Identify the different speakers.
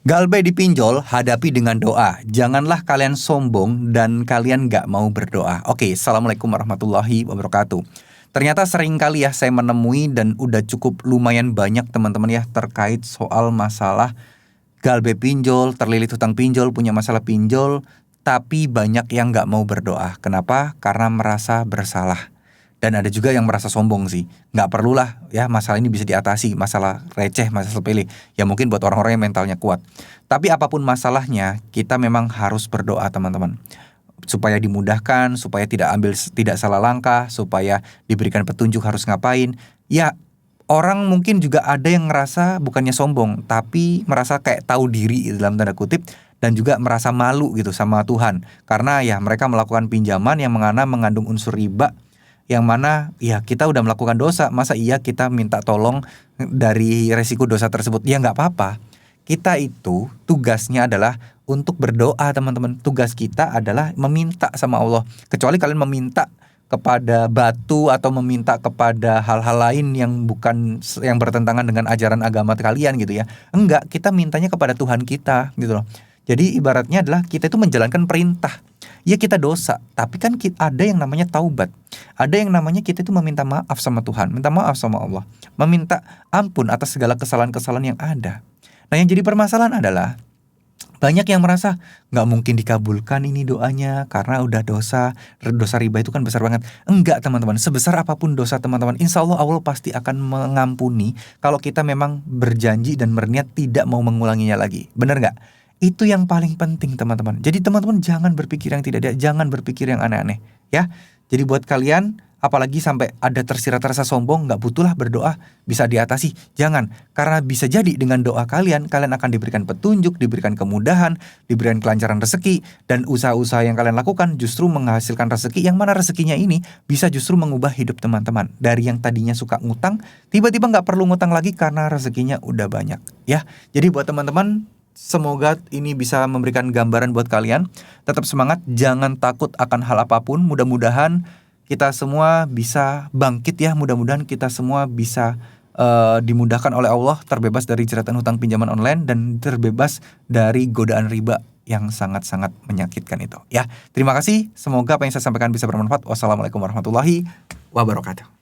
Speaker 1: Galbay dipinjol, hadapi dengan doa. Janganlah kalian sombong dan kalian gak mau berdoa. Oke, Assalamualaikum warahmatullahi wabarakatuh. Ternyata sering kali ya saya menemui dan udah cukup lumayan banyak teman-teman ya terkait soal masalah galbay pinjol, terlilit hutang pinjol, punya masalah pinjol, tapi banyak yang gak mau berdoa. Kenapa? Karena merasa bersalah. Dan ada juga yang merasa sombong sih. Nggak perlulah ya masalah ini bisa diatasi. Masalah receh, masalah sepele. Ya mungkin buat orang-orang yang mentalnya kuat. Tapi apapun masalahnya, kita memang harus berdoa teman-teman. Supaya dimudahkan, supaya tidak salah langkah, supaya diberikan petunjuk harus ngapain. Ya orang mungkin juga ada yang ngerasa bukannya sombong, tapi merasa kayak tahu diri dalam tanda kutip. Dan juga merasa malu gitu sama Tuhan. Karena ya mereka melakukan pinjaman yang mengandung unsur riba, yang mana ya kita udah melakukan dosa, masa iya kita minta tolong dari resiko dosa tersebut? Ya nggak apa-apa. Kita itu tugasnya adalah untuk berdoa teman-teman. Tugas kita adalah meminta sama Allah. Kecuali kalian meminta kepada batu atau meminta kepada hal-hal lain yang bukan, yang bertentangan dengan ajaran agama kalian gitu ya. Enggak, kita mintanya kepada Tuhan kita gitu loh. Jadi ibaratnya adalah kita itu menjalankan perintah. Ya kita dosa, tapi kan ada yang namanya taubat. Ada yang namanya kita itu meminta maaf sama Tuhan, minta maaf sama Allah, meminta ampun atas segala kesalahan-kesalahan yang ada. Nah yang jadi permasalahan adalah banyak yang merasa nggak mungkin dikabulkan ini doanya karena udah dosa riba itu kan besar banget. Enggak teman-teman, sebesar apapun dosa teman-teman, insya Allah Allah pasti akan mengampuni kalau kita memang berjanji dan berniat tidak mau mengulanginya lagi. Bener nggak? Itu yang paling penting teman-teman. Jadi teman-teman jangan berpikir yang tidak ada, jangan berpikir yang aneh-aneh ya. Jadi buat kalian, apalagi sampai ada tersirat rasa sombong, gak butuhlah berdoa, bisa diatasi. Jangan, karena bisa jadi dengan doa kalian akan diberikan petunjuk, diberikan kemudahan, diberikan kelancaran rezeki. Dan usaha-usaha yang kalian lakukan justru menghasilkan rezeki, yang mana rezekinya ini bisa justru mengubah hidup teman-teman. Dari yang tadinya suka ngutang, tiba-tiba gak perlu ngutang lagi karena rezekinya udah banyak ya. Jadi buat teman-teman, semoga ini bisa memberikan gambaran buat kalian. Tetap semangat, jangan takut akan hal apapun. Mudah-mudahan kita semua bisa bangkit ya. Mudah-mudahan kita semua bisa dimudahkan oleh Allah, terbebas dari jeratan hutang pinjaman online dan terbebas dari godaan riba yang sangat-sangat menyakitkan itu ya. Terima kasih, semoga apa yang saya sampaikan bisa bermanfaat. Wassalamualaikum warahmatullahi wabarakatuh.